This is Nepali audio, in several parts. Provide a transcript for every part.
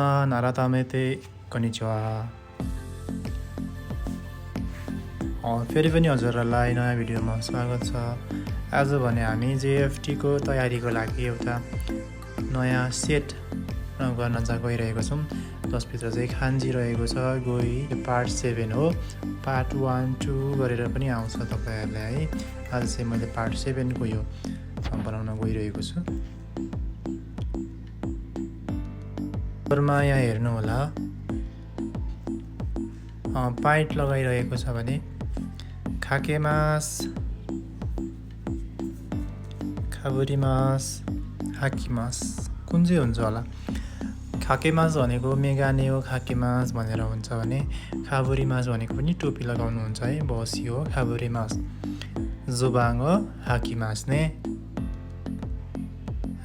改めてこんにちは。फेरि पनि हजुरहरूलाई नयाँ भिडियोमा स्वागत छ। आज भने हामी JFT को तयारीको लागि एउटा नयाँ सेट गर्न गइरहेको छौँ, जसभित्र चाहिँ खान्जी रहेको छ। गोही पार्ट 7 हो, पार्ट 1, 2 गरेर पनि आउँछ तपाईँहरूलाई है। आज चाहिँ मैले पार्ट 7 को यो बनाउन गइरहेको छु। यहाँ हेर्नु होला, पाइट लगाइरहेको छ भने खाके मास, खाबुरी मास, हाकी मास कुन चाहिँ हुन्छ होला? खाके मास भनेको मेगाने हो, खाके मास भनेर हुन्छ भने खाबुरी मास भनेको पनि टोपी लगाउनु हुन्छ है, बसी हो खाबुरी मास। जोबाङ हो हाकी मास ने।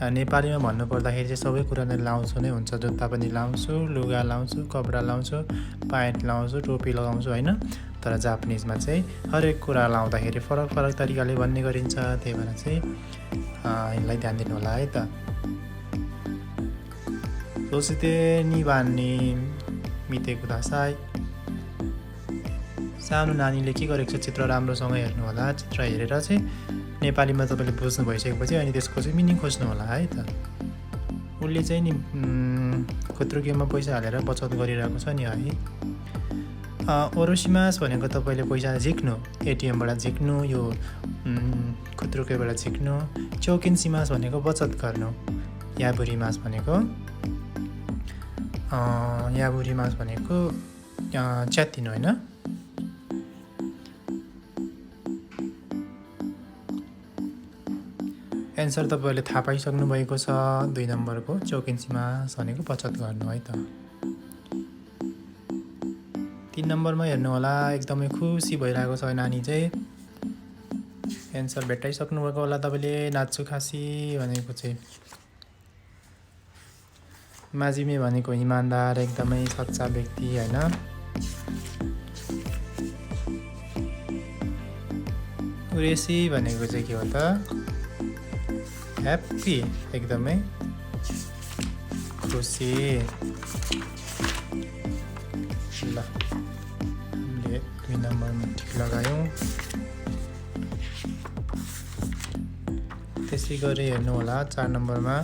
नेपालीमा भन्नु पर्दाखेरि चाहिँ सबै कुरा नै लाउँछु नै हुन्छ। जुत्ता पनि लाउँछु, लुगा लाउँछु, कपडा लाउँछु, प्यान्ट लाउँछु, टोपी लगाउँछु होइन। तर जापानिजमा चाहिँ हरेक कुरा लाउँदाखेरि फरक फरक तरिकाले भन्ने गरिन्छ, त्यही भएर चाहिँ यसलाई ध्यान दिनु होला है त। सोचिते निबान्ने मितेको दासाई। सानो नानीले के गरेको छ चित्र राम्रोसँग हेर्नु होला। चित्र हेरेर चाहिँ नेपालीमा तपाईँले बुझ्नु भइसकेपछि अनि त्यसको चाहिँ मिनिङ खोज्नु होला है त। उसले चाहिँ नि खुत्रुकेमा पैसा हालेर बचत गरिरहेको छ नि है। ओरोसिमास भनेको तपाईँले पैसा झिक्नु, एटिएमबाट झिक्नु, यो खुत्रुकेबाट झिक्नु। चौकिन्सिमास भनेको बचत गर्नु। याबुरी मास भनेको च्यातिनु होइन। एन्सर तपाईँहरूले थाहा पाइसक्नु भएको छ। 2 नम्बरको चौकिन्सिमास भनेको बचत गर्नु है त। 3 नम्बरमा हेर्नु होला, एकदमै खुसी भइरहेको छ नानी चाहिँ। एन्सर भेटाइसक्नु भएको होला तपाईँले। नाच्चु खासी भनेको चाहिँ माजिमे भनेको इमान्दार, एकदमै सच्चा व्यक्ति होइन। उरेसी भनेको चाहिँ के हो त? ह्याप्पी, एकदमै खुसी। ल हामीले 2 नम्बरमा ठिक लगायौँ। त्यसै गरी हेर्नु होला 4 नम्बरमा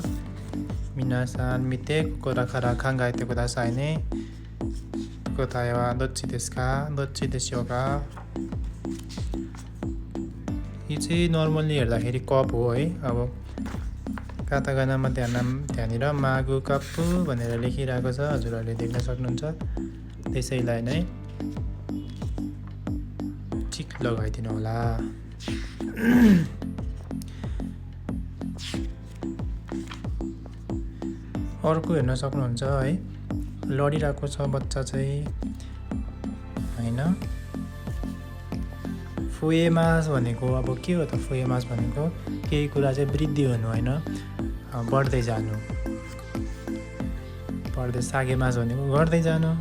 मिनासान मिते कोराखरा खाङ्गाइते कुदासाइ ने कोतायवा दोच्ची देशका दोच्ची देशका। यो चाहिँ नर्मल्ली हेर्दाखेरि कप हो है। अब कातागानामा त्यहाँनिर मागु कप्पु भनेर लेखिरहेको छ, हजुरहरूले देख्न सक्नुहुन्छ। त्यसैलाई नै ठिक लगाइदिनु होला। अर्को हेर्न सक्नुहुन्छ है, लडिरहेको छ बच्चा चाहिँ होइन। फुएमास भनेको अब के हो त? फुएमास भनेको केही कुरा चाहिँ वृद्धि हुनु होइन, बढ्दै जानु। सागे मास भनेको घट्दै जानु।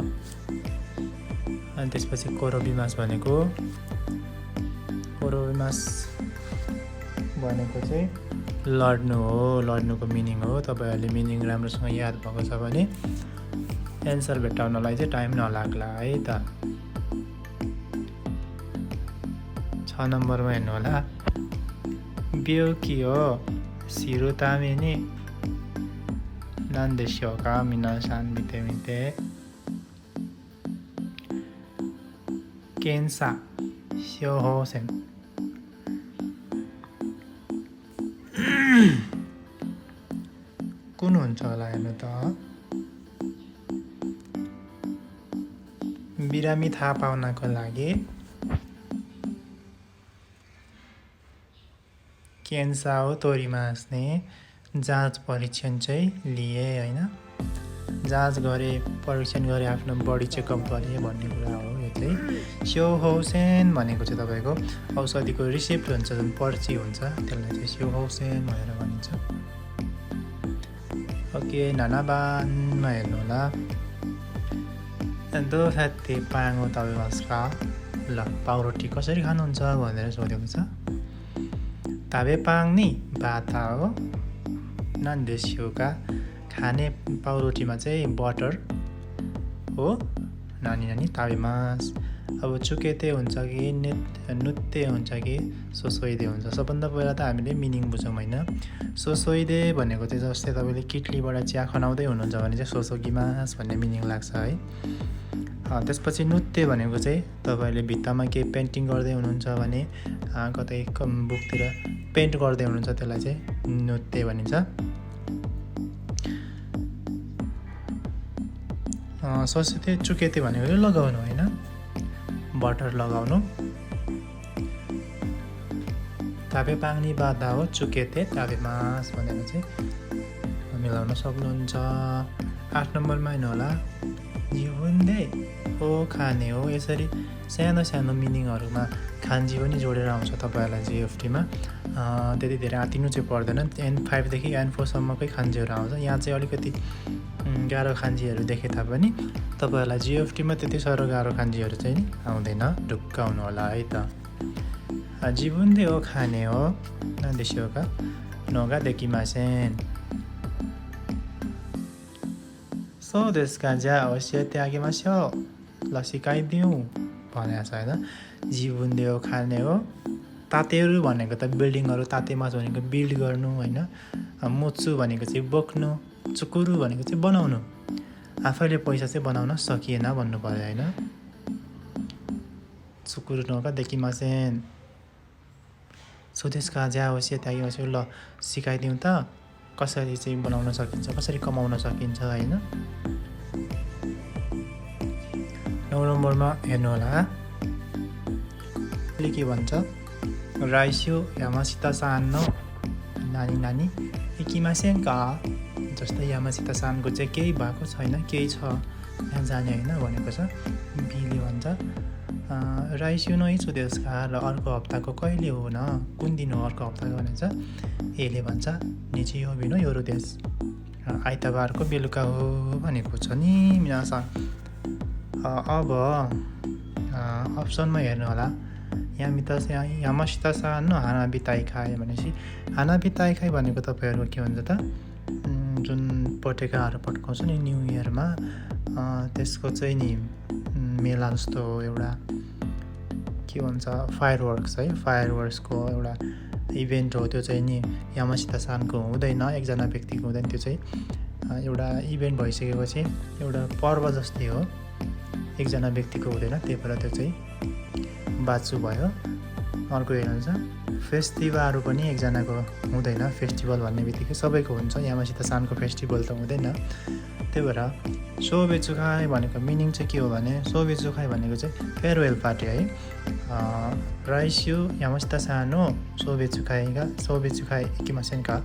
अनि त्यसपछि कोरोबी मास भनेको चाहिँ लड्नु हो, लड्नुको मिनिङ हो। तपाईँहरूले मिनिङ राम्रोसँग याद भएको छ भने एन्सर भेट्टाउनलाई चाहिँ टाइम नलाग्ला है त। 6 नम्बरमा हेर्नु होला, ब्योकी हो सिरुतामे नि नान्देश्यो का मिनासान मिते मिते केन्सा स्योहोसेन। कुन हुन्छ होला हेर्नु त? बिरामी थाहा पाउनको लागि क्यान्सा हो तोरीमास ने जाँच परीक्षण चाहिँ लिए होइन। जाँच गरे, परीक्षण गरे, आफ्नो बडी चेकअप गरे भन्ने कुरा हो यो चाहिँ। स्योहोसेन भनेको चाहिँ तपाईँको औषधिको रिसिप्ट हुन्छ, जुन पर्ची हुन्छ, त्यसलाई चाहिँ स्योहोसेन भनेर भनिन्छ। ओके, नानाबानमा हेर्नु होला, दो साथी पाङो ताबेमासका। ल पाउरोटी कसरी खानुहुन्छ भनेर सोधेको छ। ताबे पाङ नि बाता हो नान्देश्योका खाने पाउरोटीमा चाहिँ बटर हो नानी नानी ताबेमास। अब चुकेते हुन्छ कि नुत्ते हुन्छ कि सोसोइदे हुन्छ। सबभन्दा पहिला त हामीले मिनिङ बुझौँ होइन। सोसोइदे भनेको चाहिँ जस्तै तपाईँले किटलीबाट चिया खनाउँदै हुनुहुन्छ भने चाहिँ सोसोगिमास भन्ने मिनिङ लाग्छ है। त्यसपछि नुत्ते भनेको चाहिँ तपाईँले भित्तामा केही पेन्टिङ गर्दै हुनुहुन्छ भने कतै बुकतिर पेन्ट गर्दै हुनुहुन्छ त्यसलाई चाहिँ नुत्ते भनिन्छ। सोसिते चुकेते भनेको चाहिँ लगाउनु होइन, बटर लगाउनु। ताबे पाङ्नी बाधा हो चुकेते ताबेमास भनेर चाहिँ मिलाउन सक्नुहुन्छ। 8 नम्बरमा हेर्नु होला जीवनदे ओ खाने हो। यसरी सानो सानो मिनिङहरूमा खान्जी पनि जोडेर आउँछ तपाईँहरूलाई जिएफटीमा। त्यति धेरै आँतिनु चाहिँ पर्दैन। N5 देखि N4 सम्मकै खान्जीहरू आउँछ। यहाँ चाहिँ अलिकति गाह्रो खान्जीहरू देखे तापनि तपाईँहरूलाई जिएफटीमा त्यति साह्रो गाह्रो खान्जीहरू चाहिँ आउँदैन। ढुक्क आउनु होला है त। जीवनदे हो खाने हो नदेशियोका नोगा देकिमासेन। सो देशका ज्या अवश्य त्यागेमास्यो ल सिकाइदिउँ भनेको छ होइन। जीवनदे हो खाने हो। तातेहरू भनेको त बिल्डिङहरू, तातेमास भनेको बिल्ड गर्नु होइन। मोच्छु भनेको चाहिँ बोक्नु, चुकुरु भनेको चाहिँ बनाउनु। आफैले पैसा चाहिँ बनाउन सकिएन भन्नु पर्यो होइन। चुकुरु नोगा देकिमासेन। स्वदेशका ज्या अवश्य त्यागेमास्यो ल सिकाइदिउँ त कसरी चाहिँ बनाउन सकिन्छ, कसरी कमाउन सकिन्छ होइन। 9 नम्बरमा हेर्नु होला के भन्छ राइस्यो यामासिता सानो नानी नानी इकिमासेनका। जस्तै यामासिता सानको चाहिँ केही भएको छैन, केही छ यहाँ जाने होइन भनेको छ। बीले भन्छ राइस्यो नै छु देशका र अर्को हप्ताको कहिले हो न, कुन दिन हो अर्को हप्ताको भनेको छ। एले भन्छ निची हो बिनो योरु देश आइतबारको बेलुका हो भनेको छ नि मिनासा। अब अप्सनमा हेर्नु होला यामासिता सानो हाना बिताइ खाए भनेपछि हाना बिताइ खाए भनेको तपाईँहरू के भन्छ त जुन पटेकाहरू पड्काउँछ नि न्यु इयरमा त्यसको चाहिँ नि मेला जस्तो एउटा के भन्छ फायरवर्क्स है। फायरवर्क्सको एउटा इभेन्ट हो त्यो चाहिँ नि यामासिता सानको हुँदैन, एकजना व्यक्तिको हुँदैन। त्यो चाहिँ एउटा इभेन्ट भइसकेपछि एउटा पर्व जस्तै हो, एकजना व्यक्तिको हुँदैन। त्यही भएर त्यो चाहिँ बाँच्छु भयो। अर्को हेर्नुहुन्छ फेस्टिभलहरू पनि एकजनाको हुँदैन। फेस्टिभल भन्ने बित्तिकै सबैको हुन्छ, यामासिता सानको फेस्टिभल त हुँदैन। त्यही भएर सोबेचुखाइ भनेको मिनिङ चाहिँ के हो भने सोबेचुखाइ भनेको चाहिँ फेयरवेल पार्टी है। राइस्यु यामासिता सानो सोबेचुखाइ इकिमासेनका।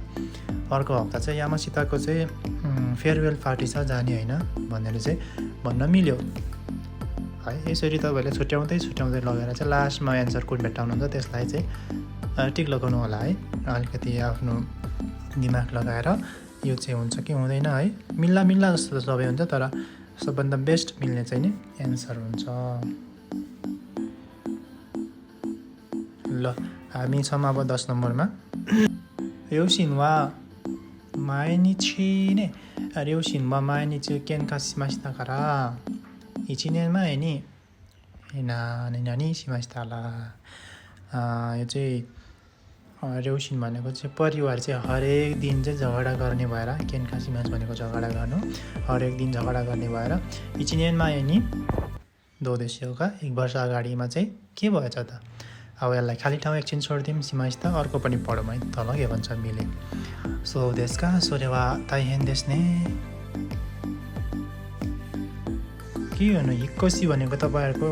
अर्को हप्ता चाहिँ यामासिताको चाहिँ फेयरवेल पार्टी छ जाने होइन भनेर चाहिँ भन्न मिल्यो है। यसरी तपाईँहरूले छुट्याउँदै लगेर चाहिँ लास्टमा एन्सर कोड भेट्टाउनुहुन्छ त्यसलाई चाहिँ टिक लगाउनु होला है। अलिकति आफ्नो दिमाग लगाएर यो चाहिँ हुन्छ कि हुँदैन है। मिल्ला जस्तो सबै हुन्छ तर सबभन्दा बेस्ट मिल्ने चाहिँ नि एन्सर हुन्छ। ल हामी छौँ अब 10 नम्बरमा। रेउसिनवा माइनिची ने रेउसिनवा माइनिची केनका सिमासिता करा इचिनेनमा है नि नानी सिमासिताला। यो चाहिँ रेउसिन भनेको चाहिँ परिवार चाहिँ हरेक दिन चाहिँ झगडा गर्ने भएर केनका सिमास भनेको झगडा गर्नु, हरेक दिन झगडा गर्ने भएर इचिनेनमा है नि 2 देशका 1 वर्ष अगाडिमा चाहिँ के भएछ त। अब यसलाई खाली ठाउँ एकछिन छोडिदिउँ सिमासिता अर्को पनि पढौँ है तल के भन्छ मिले। सो देशका सोरेवा ताइहेन देशने के हो न हिक्कोसी भनेको तपाईँहरूको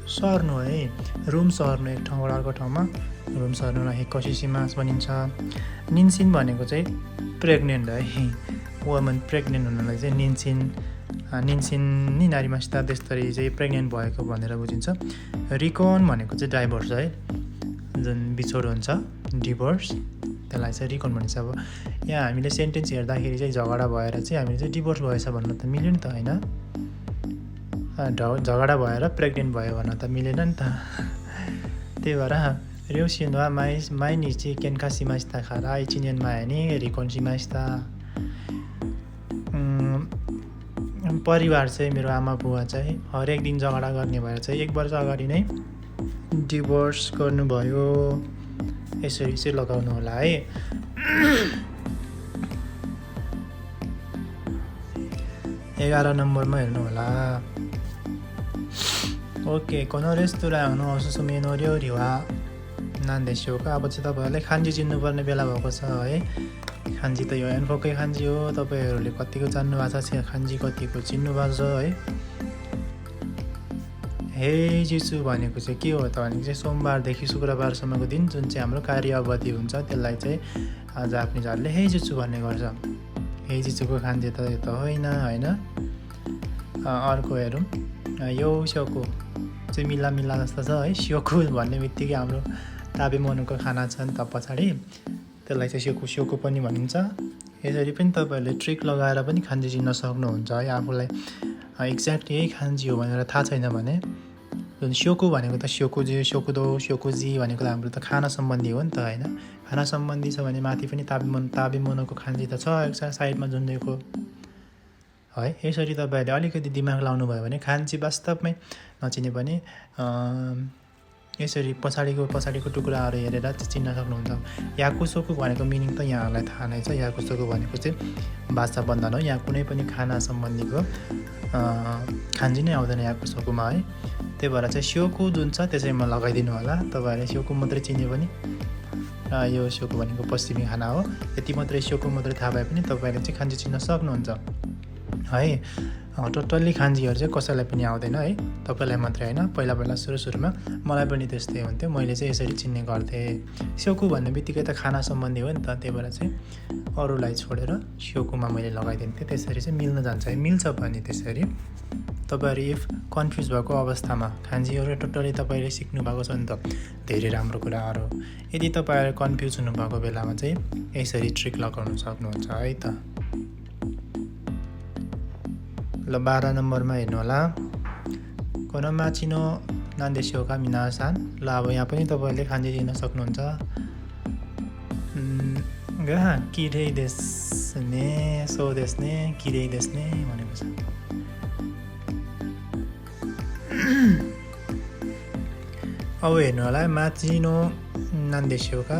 सर्नु है, रुम सर्नु एक ठाउँबाट अर्को ठाउँमा रुम सर्नुलाई हिक्कोसी सिमास भनिन्छ। निन्सिन भनेको चाहिँ प्रेग्नेन्ट है, वुमन प्रेग्नेन्ट हुनलाई चाहिँ निन्सिन नि नारीमासिता त्यस्तरी चाहिँ प्रेग्नेन्ट भएको भनेर बुझिन्छ। रिकोन भनेको चाहिँ डाइभोर्स है, जुन बिछोड हुन्छ डिभोर्स त्यसलाई चाहिँ रिकोन भनिन्छ। अब यहाँ हामीले सेन्टेन्स हेर्दाखेरि चाहिँ झगडा भएर चाहिँ हामीले चाहिँ डिभोर्स भएछ भन्न त मिल्यो नि त होइन। झगडा भएर प्रेग्नेन्ट भयो भन्न त मिलेन नि त। त्यही भएर रेउसिनवा माइनिची केन्का सिमासिता खारा इचिनियनमा हेर्ने रिकोन सिमासिता। परिवार चाहिँ मेरो आमा बुवा चाहिँ हरेक दिन झगडा गर्ने भएर चाहिँ 1 वर्ष अगाडि नै डिभोर्स गर्नुभयो। यसरी चाहिँ लगाउनु होला है। 11 नम्बरमा हेर्नु होला। ओके, कोनोरेस्टुरा नो सुसुमे नो र्योरी वा नान्देशोका। अब चाहिँ तपाईँहरूले खान्जी चिन्नुपर्ने बेला भएको छ है। खान्जी त यो एन्फोकै खान्जी हो। तपाईँहरूले कतिको जान्नु भएको छ, खान्जी कतिको चिन्नु भएको छ है। हेजिचु भनेको चाहिँ के हो त भनेको चाहिँ सोमबारदेखि शुक्रबारसम्मको दिन जुन चाहिँ हाम्रो कार्य अवधि हुन्छ त्यसलाई चाहिँ जापानिजहरूले हेजिचु भन्ने गर्छ। हेजिचुको खान्जी त यो त होइन होइन। अर्को हेरौँ, यो स्योकु चाहिँ मिला मिला जस्तो छ है। स्योकु भन्ने बित्तिकै हाम्रो ताबेमोनुको खाना छ नि त पछाडि, त्यसलाई चाहिँ स्योकु स्योकु पनि भनिन्छ। यसरी पनि तपाईँहरूले ट्रिक लगाएर पनि खान्जी चिन्न सक्नुहुन्छ है। आफूलाई एक्ज्याक्ट यही खान्जी हो भनेर थाहा छैन भने जुन स्योकु भनेको त स्योकुजी स्योकुदो स्योकुजी भनेको त हाम्रो त खाना सम्बन्धी हो नि त होइन। खाना सम्बन्धी छ भने माथि पनि ताबेमोनुको खान्जी त छ एक साइडमा झुन्डेको है। यसरी तपाईँहरूले अलिकति दिमाग लाउनु भयो भने खान्जी वास्तवमै नचिने पनि यसरी पछाडिको टुक्राहरू हेरेर चिन्न सक्नुहुन्छ। याकुसोकु भनेको मिनिङ त यहाँहरूलाई थाहा नै छ। याकुसोकु भनेको चाहिँ भाषा बन्धन हो। यहाँ कुनै पनि खाना सम्बन्धीको खान्जी नै आउँदैन याकुसोकुमा है। त्यही भएर चाहिँ स्योकु जुन छ त्यसैमा लगाइदिनु होला। तपाईँहरूले स्योकु मात्रै चिन्यो भने यो स्योकु भनेको पश्चिमी खाना हो। यति मात्रै स्योकु मात्रै थाहा भए पनि तपाईँहरूले चाहिँ खान्जी चिन्न सक्नुहुन्छ है। टोटल्ली खान्जीहरू चाहिँ कसैलाई पनि आउँदैन है, तपाईँलाई मात्रै होइन। पहिला सुरुमा मलाई पनि त्यस्तै हुन्थ्यो। मैले चाहिँ यसरी चिन्ने गर्थेँ। स्योकु भन्ने बित्तिकै त खाना सम्बन्धी हो नि त, त्यही भएर चाहिँ अरूलाई छोडेर स्योकुमा मैले लगाइदिन्थेँ। त्यसरी चाहिँ मिल्न जान्छ है। मिल्छ भने त्यसरी तपाईँहरू इफ कन्फ्युज भएको अवस्थामा खान्जीहरू टोटल्ली तपाईँले सिक्नु भएको छ नि त, धेरै राम्रो कुराहरू। यदि तपाईँहरू कन्फ्युज हुनुभएको बेलामा चाहिँ यसरी ट्रिक लगाउन सक्नुहुन्छ है त। ल 12 नम्बरमा हेर्नु होला। कोनोमाचिनो नान्देशोका मिनासान। ल अब यहाँ पनि तपाईँहरूले खान्जी दिन सक्नुहुन्छ। किरै देस्ने सो देस्ने किरै देस्ने भनेको छ। अब हेर्नु होला, माचिनो नान्देशोका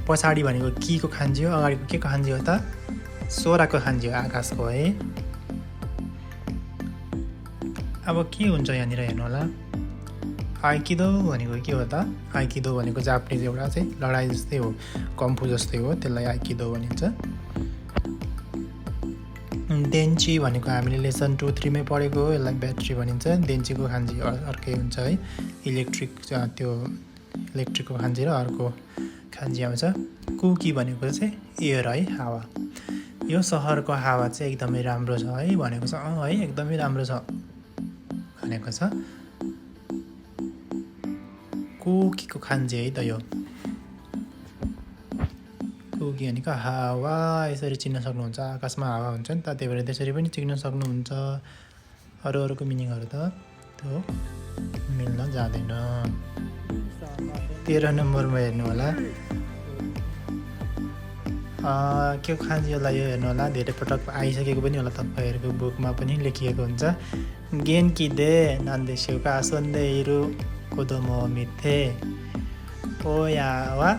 पछाडि भनेको किको खान्जी हो, अगाडिको के को खान्जी हो त? सोराको खान्जी हो, आकाशको है। अब के हुन्छ यहाँनिर हेर्नु होला। आइकिदो भनेको के हो त? आइकिदो भनेको जापानिज एउटा चाहिँ लडाइँ जस्तै हो, कम्फू जस्तै हो, त्यसलाई आइकिदो भनिन्छ। देन्ची भनेको हामीले लेसन 2-3 मै पढेको हो, यसलाई ब्याट्री भनिन्छ। देन्चीको खान्जी अर्कै हुन्छ है। इलेक्ट्रिकको खान्जी र अर्को खान्जी आउँछ। कुकी भनेको चाहिँ एयर है, हावा। यो सहरको हावा चाहिँ एकदमै राम्रो छ है भनेको छ। है एकदमै राम्रो छ भनेको छ। कुकीको खान्जी है त यो। कुकी भनेको हावा, यसरी चिन्न सक्नुहुन्छ। आकाशमा हावा हुन्छ नि त, त्यही भएर त्यसरी पनि चिन्न सक्नुहुन्छ। अरूको मिनिङहरू त त्यो मिल्न जाँदैन। 13 नम्बरमा हेर्नु होला। के खान्जी होला यो हेर्नु होला। धेरै पटक आइसकेको पनि होला, तपाईँहरूको बुकमा पनि लेखिएको हुन्छ। गेन्की दे नान्देशोका सन्देहिरु कोदोमो मिथे ओया वा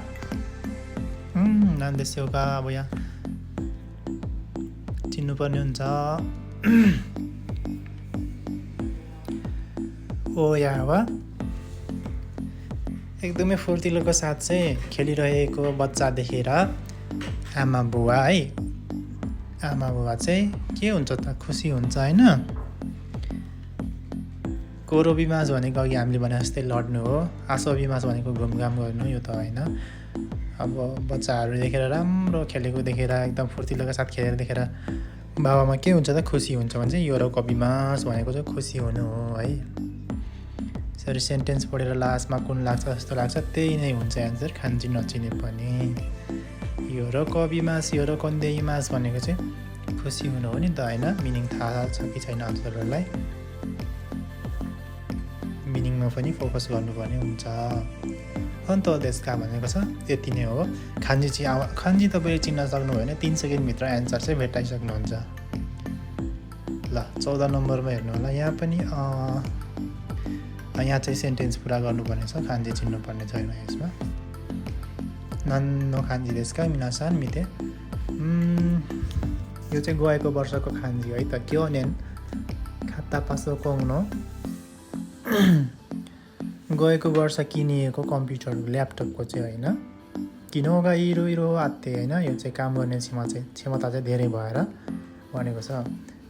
नान्देशोका। अब यहाँ चिन्नुपर्ने हुन्छ। ओया वा एकदमै फुर्तिलोको साथ चाहिँ खेलिरहेको बच्चा देखेर आमा बुवा है, आमा बुवा चाहिँ के हुन्छ त? खुसी हुन्छ होइन। कोरोबिमास भनेको अघि हामीले भने जस्तै लड्नु हो। आसोबिमास भनेको घुमघाम गर्नु, यो त होइन। अब बच्चाहरू देखेर राम्रो खेलेको देखेर एकदम फुर्तिलोको साथ खेलेर देखेर बाबामा के हुन्छ त? खुसी हुन्छ भने चाहिँ योरो कबिमास भनेको चाहिँ खुसी हुनु हो है। यसरी सेन्टेन्स पढेर लास्टमा कुन लाग्छ जस्तो लाग्छ त्यही नै हुन्छ एन्सर, खान्जी नचिने पनि। योरो कबिमास योरो कन्देइमास भनेको चाहिँ खुसी हुनु हो नि त होइन। मिनिङ थाहा छ कि छैन हजुरहरूलाई? मिनिङमा पनि फोकस गर्नुपर्ने हुन्छ। अन्त देशका भनेको छ यति नै हो। खान्जी चाहिँ खान्जी तपाईँले चिन्न सक्नुभयो भने 3 सेकेन्डभित्र एन्सर चाहिँ भेटाइसक्नुहुन्छ। ल 14 नम्बरमा हेर्नु होला। यहाँ पनि यहाँ चाहिँ सेन्टेन्स पुरा गर्नुपर्ने छ, खान्जी चिन्नुपर्ने छैन यसमा। नन्नो खान्जी देश का मिनासान मिते, यो चाहिँ गएको वर्षको खान्जी है त। क्यो नेन खाता पासो कौनो, गएको वर्ष किनिएको कम्प्युटर ल्यापटपको चाहिँ होइन। किनोगा इरो आत्ते होइन, यो चाहिँ काम गर्ने क्षमता चाहिँ धेरै भएर भनेको छ।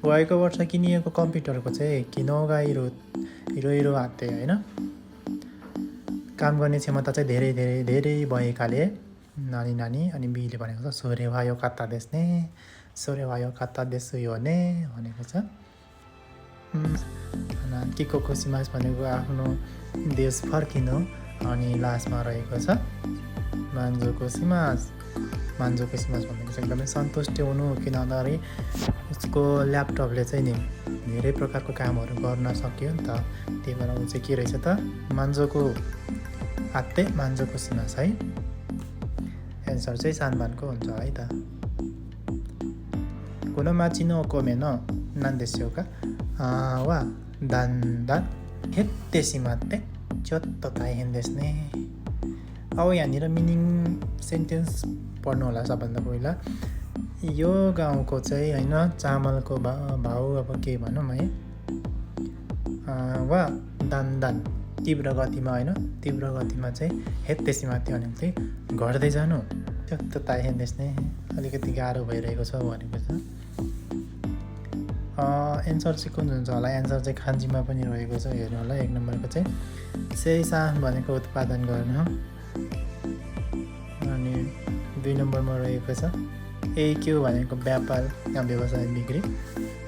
गएको वर्ष किनिएको कम्प्युटरको चाहिँ किनोगा इरो आत्ते होइन, काम गर्ने क्षमता चाहिँ धेरै भएकाले नानी। अनि बीले भनेको छ सोरे भायो कात्ता देश्ने, सोरे भायो कात्ता देशु यो ने भनेको छ। किको खुसीमास भनेको आफ्नो देश फर्किनु, अनि लास्टमा रहेको छ मान्जोको सिमास भनेको चाहिँ एकदमै सन्तुष्ट हुनु, किनभने उसको ल्यापटपले चाहिँ नि धेरै प्रकारको कामहरू गर्न सक्यो नि त। त्यही भएर ऊ चाहिँ के रहेछ त, मान्जोको आत्ते मान्जोको सिमास है। एन्सर चाहिँ सानबानको हुन्छ है त। कुनो माचिनो कोमेन नान्देस्योका वा दान्दान हेत्ते सिमात्ते चोत्तो ताइहेन देस्ने। अब यहाँनिर मिनिङ सेन्टेन्स पढ्नु होला सबभन्दा पहिला। यो गाउँको चाहिँ होइन चामलको भाउ अब के भनौँ है, वा दान तीव्र गतिमा होइन, तीव्र गतिमा चाहिँ हेत्ते सिमात्ते भनेको चाहिँ घट्दै जानु, चोत्तो ताइहेन देस्ने, अलिकति गाह्रो भइरहेको छ भनेको छ। एन्सर चाहिँ कुन हुन्छ होला, एन्सर चाहिँ खान्जीमा पनि रहेको छ, हेर्नु होला। 1 नम्बरको चाहिँ सेइसान भनेको उत्पादन गर्नु, अनि 2 नम्बरमा रहेको छ एक्यु भनेको व्यापार या व्यवसाय बिक्री।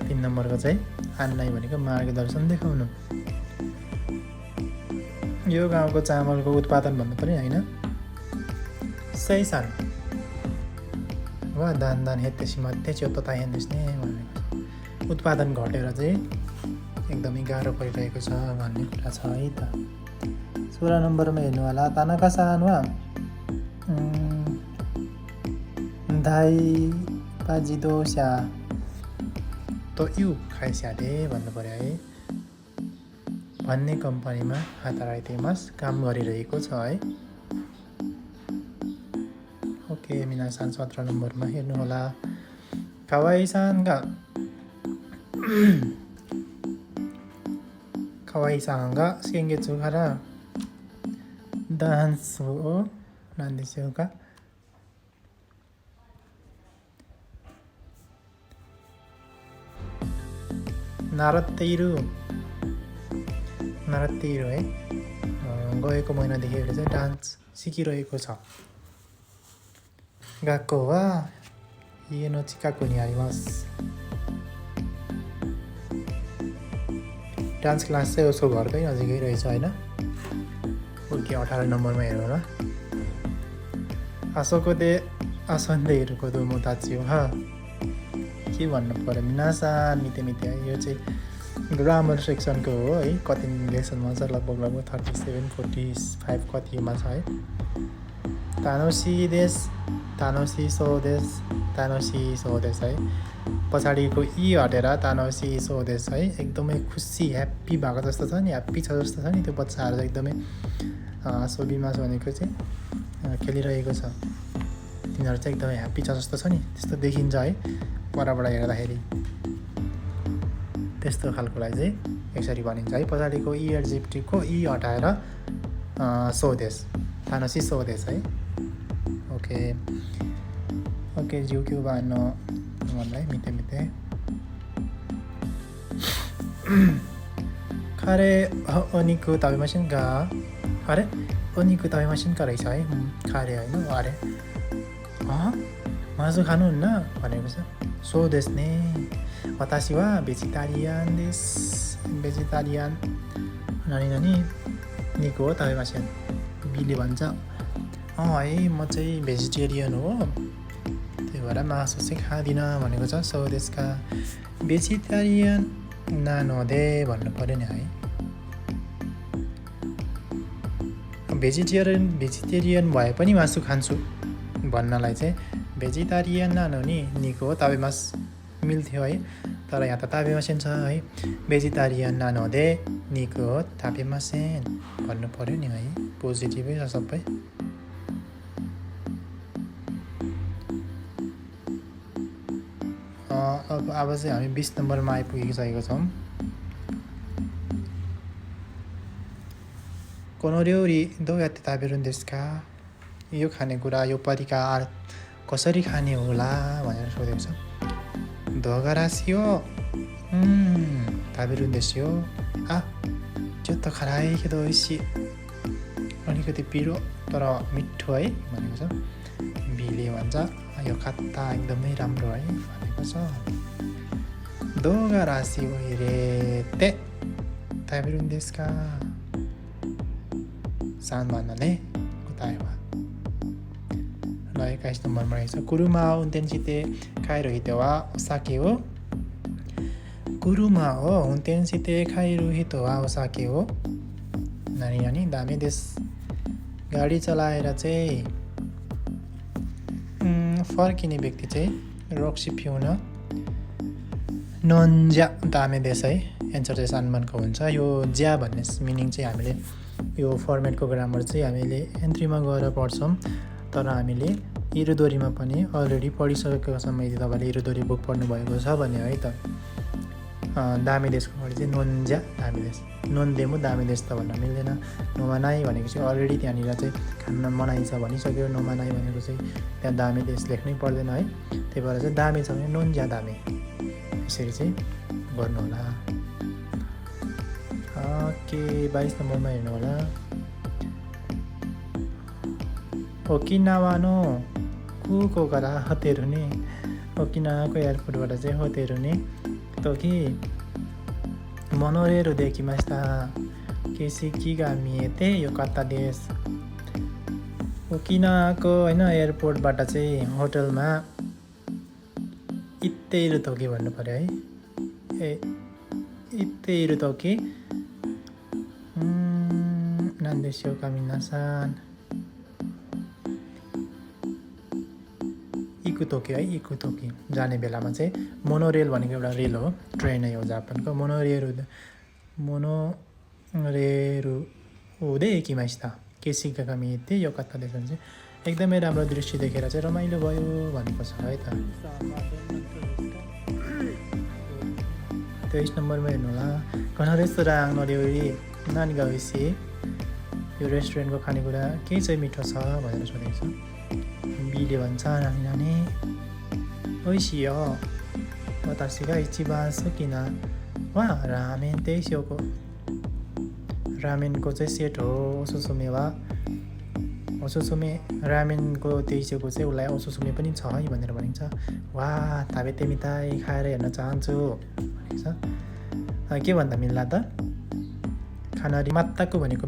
3 नम्बरको चाहिँ आन्नाइ भनेको मार्गदर्शन देखाउनु। यो गाउँको चामलको उत्पादन भन्नु पनि होइन, सेइसान वा दान हेत्ते सिमात्ते चोत्तो ताइहेन देस्ने भनेको छ। उत्पादन घटेर चाहिँ एकदमै गाह्रो परिरहेको छ भन्ने कुरा छ है त। 16 नम्बरमा हेर्नु होला। तानाका-सान वा दाइ पाजिदोस्या तो यु खाइस्यादे भन्नु पऱ्यो है। भन्ने कम्पनीमा हाताराइतेमास काम गरिरहेको छ है। ओके मिनासान 17 नम्बरमा हेर्नु होला। Kawaiisanga sengetsu kara danceをなんでしょうか。習っているहै। गएको महिनादेखि चाहिँ डान्स सिकिरहेको छ। गएको वा家の近くにあります。डान्स क्लास चाहिँ उसको घरकै नजिकै रहेछ होइन। ओके 18 नम्बरमा हेर्नु होला। आसोको दे आसन्देहरूको दोमो ताचियो हा, के भन्नु पर्यो मिनासान मिते यो चाहिँ ग्रामर सेक्सनको हो है। कति लेसनमा छ, लगभग 37 45 कतिमा छ है। तानोसी सोदेश है। पछाडिको ई हटेर तानोसी सोदेश है। एकदमै खुसी ह्याप्पी भएको जस्तो छ नि, ह्याप्पी छ जस्तो छ नि त्यो बच्चाहरू चाहिँ एकदमै। सोबिमास भनेको चाहिँ खेलिरहेको छ, तिनीहरू चाहिँ एकदमै ह्याप्पी छ जस्तो छ नि, त्यस्तो देखिन्छ है परबाट हेर्दाखेरि। त्यस्तो खालकोलाई चाहिँ यसरी भनिन्छ है। पछाडिको ई एडजेक्टिभको ई हटाएर सोदेश, तानोसी सोदेश है। ओके जिउक्यु भन्नु मलाई मिते खारे ओनिको ताबेमासिन गा अरे ओनिको ताबेमासिन रहेछ है। खारे होइन अरे मासु खानुहुन्न भनेको छ। सोदेश ने वतासी वा भेजिटारियन नानी निको हो ताबेमासिन। बीले भन्छ है म चाहिँ भेजिटेरियन हो, त्यही भएर मासु चाहिँ खाँदिनँ भनेको छ। स्वदेशका भेजिटेरियन नानोदे भन्नु पऱ्यो नि है। भेजिटेरियन भए पनि मासु खान्छु भन्नलाई चाहिँ भेजिटेरियन नानो नि निको ताबेमास मिल्थ्यो है। तर यहाँ त ताबेमासेन छ है भेजिटारियन नानहुँदै निको हो ताबेमासेन भन्नु पर्यो नि है पोजिटिभै छ सबै अब चाहिँ हामी 20 नम्बरमा आइपुगिसकेको छौँ कोनोर्योरी दो याते ताबेरुन देशका यो खानेकुरा यो परिकार कसरी खाने होला भनेर सोधेको छ दोगरासियो ताबेरुन देशियो त्यो खराइ खेदो ओइसी अलिकति पिरो तर मिठो है भनेको छ बीले भन्छ यो खट्टा एकदमै राम्रो है भनेको छ दोगरासियो हेरेते ताबेरुन देशका सानमानले बताएवा र 21 नम्बरमा रहेछ कुरुमा उन्तेन्सिते खाइरहितो वा ओसाके हो कुरुमा हो उन्तेन्सिते खाइरहितो वा ओसाके हो नानी दामी देश गाडी चलाएर चाहिँ फर्किने व्यक्ति चाहिँ रक्सी पिउन नन्ज्या दामे देश है एन्सर चाहिँ सानमानको हुन्छ यो ज्या भन्ने मिनिङ चाहिँ हामीले यो फर्मेटको ग्रामर चाहिँ हामीले एन्ट्रीमा गएर पढ्छौँ तर हामीले इरोदोरीमा पनि अलरेडी पढिसकेको समय तपाईँले इरोदोरी बुक पढ्नु भएको छ भने है त दामी देशको अगाडि चाहिँ नोन्ज्या दामी देश नोन्देमु दामी देश त भन्न मिल्दैन नोमानाई भनेको चाहिँ अलरेडी त्यहाँनिर चाहिँ खान मनाइ छ भनिसक्यो नोमानाई भनेको चाहिँ त्यहाँ दामी देश लेख्नै पर्दैन है त्यही भएर चाहिँ दामी छ भने नोन्ज्या दामी यसरी चाहिँ गर्नु होला ओके 22 नम्बरमा हेर्नु होला ओकिनावा नो कुको गरा हतेरु नि ओकिनावाको एयरपोर्टबाट चाहिँ हतेरु नि तोकि मोनोरेल देखिमास्ता केसिकीगा मिएते यो कता देश ओकिनावाको हैन एयरपोर्टबाट चाहिँ होटलमा इत्तेरु तोकि भन्नु पर्यो है इत्तेरु तोकि नान्देशियो कामिनासान इकुतोकी है इकुतोकी जाने बेलामा चाहिँ मोनोरेल भनेको एउटा रेल हो ट्रेन हो जापानको मोनोरेरु हुँदै एकिमास्ता केसिका कामिते यो कता देश चाहिँ एकदमै राम्रो दृश्य देखेर चाहिँ रमाइलो भयो भनेको छ है त 23 नम्बरमा हेर्नु होला कनरेस्तोराङ नरिवरी नानी गाविसी यो रेस्टुरेन्टको खानेकुरा के चाहिँ मिठो छ भनेर सोधेको छ बीले भन्छ नानी ओइसियो वतासिगा इचिबान सुकिना वा रामेन तेइसियोको रामेनको चाहिँ सेट हो ओसुसुमे वा ओसुसुमे रामेनको तेइसियोको चाहिँ उसलाई ओसुसुमे पनि छ है भनेर भनिन्छ वा ताबेते मिताई खाएर हेर्न चाहन्छु भनेको छ के भन्दा मिल्ला त खानारी मात्ताको भनेको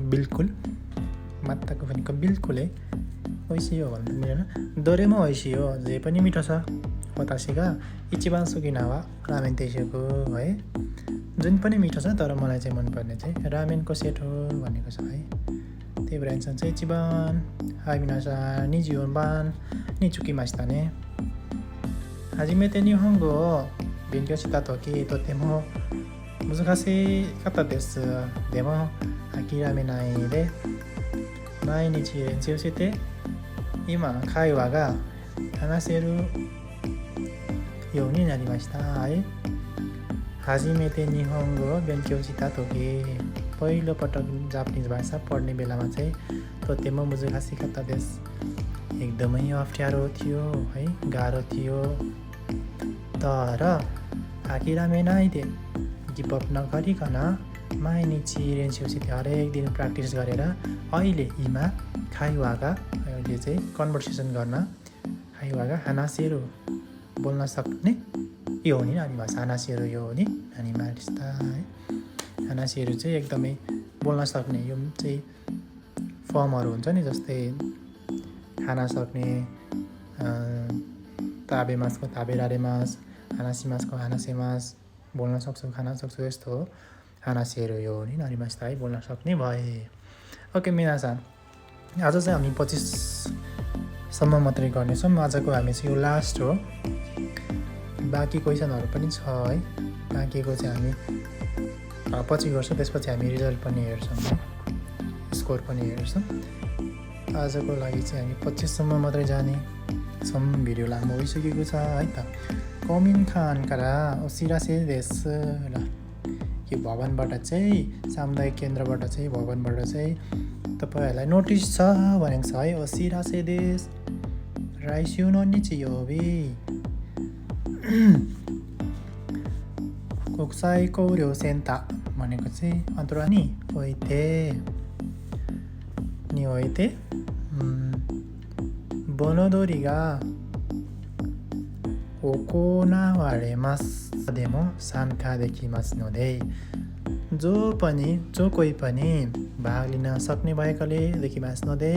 बिल्कुल है ओइसी हो भन्नु मिलेन दोरेमा ओइसी हो जे पनि मिठो छ बतासीका इचिबान सुकिनावा रामेन तेइसियोको है जुन पनि मिठो छ तर मलाई चाहिँ मनपर्ने चाहिँ रामेनको सेट हो भनेको छ है त्यही भएर एन्सर चाहिँ इचिबान हाइमिनासा निजियोनबान निचुकिमास्ता ने हाजिमेते निहोंगो勉強した時とても難しかったですでも諦めないで毎日練習して今会話が話せるようになりました。初めて日本語を勉強した時पहिलो पटक जापानिज भाषा पढ्ने बेलामा चाहिँ तोतेमो मुजुखासी कता देश एकदमै अप्ठ्यारो थियो है गाह्रो थियो तर आकिरामे नाइदे गिभ अप नगरिकन माइनिची रेन्सियोसित हरेक दिन प्र्याक्टिस गरेर अहिले इमा खाइवागा अहिले चाहिँ कन्भर्सेसन गर्न खाइवागा हानासेरो बोल्न सक्ने यो हो नि नानी भाषा हानासेरो यो हो नि नानी मारिस्ता है हानासेरो चाहिँ एकदमै बोल्न सक्ने यो चाहिँ फर्महरू हुन्छ नि जस्तै खाना सक्ने ताबे मासको ताबेरारे मास हानासी मासको हानासे मास बोल्न सक्छु खाना सक्छु यस्तो हो हानासेरो यो हो नि नानी भाषा है बोल्न सक्ने भए ओके मिनासान आज चाहिँ हामी 25 सम्म मात्रै गर्नेछौँ आजको हामी चाहिँ यो लास्ट हो बाँकी क्वेसनहरू पनि छ है। बाँकीको चाहिँ हामी पछि गर्छौँ, त्यसपछि हामी रिजल्ट पनि हेर्छौँ है, स्कोर पनि हेर्छौँ। आजको लागि चाहिँ हामी 25सम्म मात्रै जाने छौँ, भिडियो लामो भइसकेको छ है त। कमिन खानकारा ओसिरासे देश ल, यो भवनबाट चाहिँ सामुदायिक केन्द्रबाट चाहिँ भवनबाट चाहिँ तपाईँहरूलाई नोटिस छ भनेको छ है। ओसिरासे देश राइस्युनो निचियोबी कोक्साई कौर्यो सेन्ता भनेको चाहिँ अन्तरा नि ओइते नि ओइते बनोदोरीगा ओकोनावारेमास देमो सान्का देखिमास नोदे, जो कोही पनि भाग लिन सक्ने भएकाले देखिमास नोदे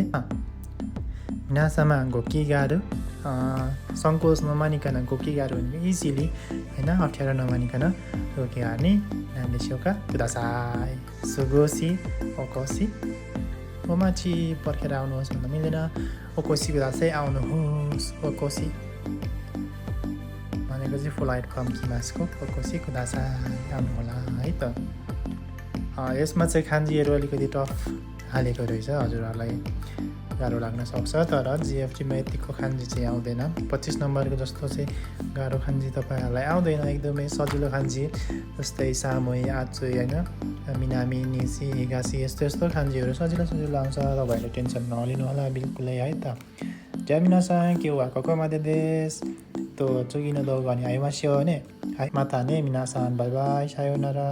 नासामा गोकिगारु सङ्कोच नमानिकन गोकिगारु भने इजिली होइन, अप्ठ्यारो नमानिकन गोकिगारु नि नान्देशियोका कुदासाई सुगोसी ओकोसी ओमाची पर्खेर आउनुहोस् भन्दा मिल्दैन, ओकोसी कुदासाई आउनुहोस्, ओकोसी भनेको चाहिँ फ्लाइट फ्रम किमासको ओकोसी कुदासाई आउनु होला है त। यसमा चाहिँ खान्जीहरू अलिकति टफ हालेको रहेछ, हजुरहरूलाई गाह्रो लाग्न सक्छ, तर जिएफटीमा यतिको खान्जी चाहिँ आउँदैन। 25 नम्बरको जस्तो चाहिँ गाह्रो खान्जी तपाईँहरूलाई आउँदैन, एकदमै सजिलो खान्जी जस्तै सामोई आचोई होइन, मिनामी निसी हिगासी यस्तो यस्तो खान्जीहरू सजिलो आउँछ, तपाईँहरूले टेन्सन नलिनु होला बिल्कुलै है त। ज्यामिनासँग के वा कोकोमादे देश त चुगिनो दो गनी आइमास्यो भने है माता ने मिनासान बाई बाई सायोनारा।